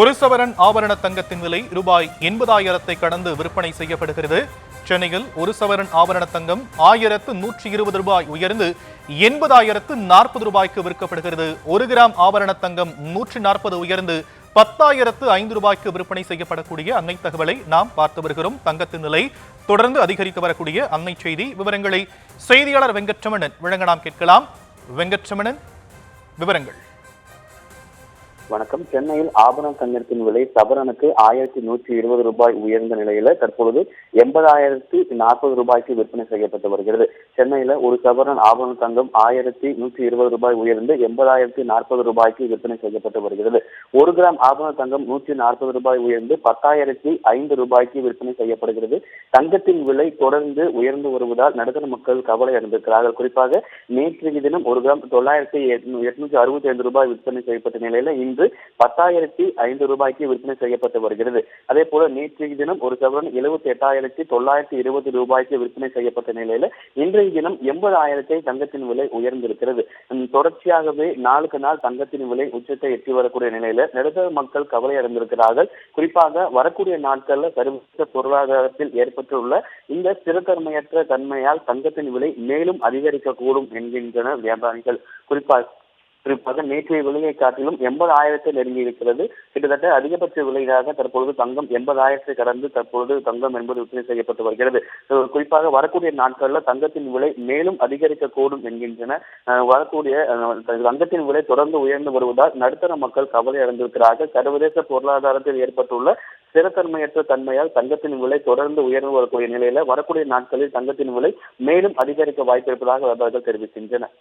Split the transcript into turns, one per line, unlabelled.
ஒரு சவரன் ஆபரண தங்கத்தின் விலை ரூபாய் 80,000 கடந்து விற்பனை செய்யப்படுகிறது. சென்னையில் ஒரு சவரன் ஆபரண தங்கம் 1,120 ரூபாய் உயர்ந்து 80,040 ரூபாய்க்கு விற்கப்படுகிறது. 1 கிராம் ஆபரண தங்கம் 140 உயர்ந்து 10,005 ரூபாய்க்கு விற்பனை செய்யப்படக்கூடிய அன்னை தகவலை நாம் பார்த்து வருகிறோம். தங்கத்தின் நிலை தொடர்ந்து அதிகரித்து வரக்கூடிய அன்னை செய்தி விவரங்களை செய்தியாளர் வெங்கட்ரமணன் வழங்க நாம் கேட்கலாம். வெங்கட்ரமணன், விவரங்கள்.
வணக்கம். சென்னையில் ஆபரண தங்கத்தின் விலை சவரனுக்கு 1,120 ரூபாய் உயர்ந்த நிலையில தற்பொழுது 80,040 ரூபாய்க்கு விற்பனை செய்யப்பட்டு வருகிறது. சென்னையில ஒரு சவரன் ஆபரண தங்கம் 1,120 ரூபாய் உயர்ந்து 80,040 ரூபாய்க்கு விற்பனை செய்யப்பட்டு வருகிறது. 1 கிராம் ஆபரண தங்கம் 140 ரூபாய் உயர்ந்து 10,005 ரூபாய்க்கு விற்பனை செய்யப்படுகிறது. தங்கத்தின் விலை தொடர்ந்து உயர்ந்து வருவதால் நடுத்தர மக்கள் கவலை அடைந்திருக்கிறார்கள். குறிப்பாக நேற்றைய தினம் 1 கிராம் 9,865 ரூபாய் விற்பனை செய்யப்பட்ட நிலையில இன்று 10,005 ரூபாய்க்கு விற்பனை செய்யப்பட்டு வருகிறது. அதே போல நேற்றைய தினம் ஒரு சவரன் 78,920 ரூபாய்க்கு விற்பனை செய்யப்பட்ட நிலையில இன்றைய தினம் 80,000 தங்கத்தின் விலை உயர்ந்திருக்கிறது. தொடர்ச்சியாகவே நாளுக்கு நாள் தங்கத்தின் விலை உச்சத்தை எட்டி வரக்கூடிய நிலையில நடுத்தர மக்கள் கவலை அடைந்திருக்கிறார்கள். குறிப்பாக வரக்கூடிய நாட்கள்ல சர்வதேச பொருளாதாரத்தில் ஏற்பட்டுள்ள இந்த ஸ்திரத்தன்மையற்ற தன்மையால் தங்கத்தின் விலை மேலும் அதிகரிக்கக்கூடும் என்கின்றனர் வியாபாரிகள். குறிப்பாக நேற்றைய விலையை காட்டிலும் 80,000 நெருங்கி இருக்கிறது. கிட்டத்தட்ட அதிகபட்ச விலையாக தற்பொழுது தங்கம் 80,000 கடந்து தற்பொழுது தங்கம் என்பது விற்பனை செய்யப்பட்டு வருகிறது. குறிப்பாக வரக்கூடிய நாட்களில் தங்கத்தின் விலை மேலும் அதிகரிக்கக்கூடும் என்கின்றன. வரக்கூடிய தங்கத்தின் விலை தொடர்ந்து உயர்ந்து வருவதால் நடுத்தர மக்கள் கவலை அடைந்திருக்கிறார்கள். சர்வதேச பொருளாதாரத்தில் ஏற்பட்டுள்ள ஸ்திரத்தன்மையற்ற தன்மையால் தங்கத்தின் விலை தொடர்ந்து உயர்ந்து வரக்கூடிய நிலையில வரக்கூடிய நாட்களில் தங்கத்தின் விலை மேலும் அதிகரிக்க வாய்ப்பு இருப்பதாக வியாபாரிகள் தெரிவிக்கின்றனர்.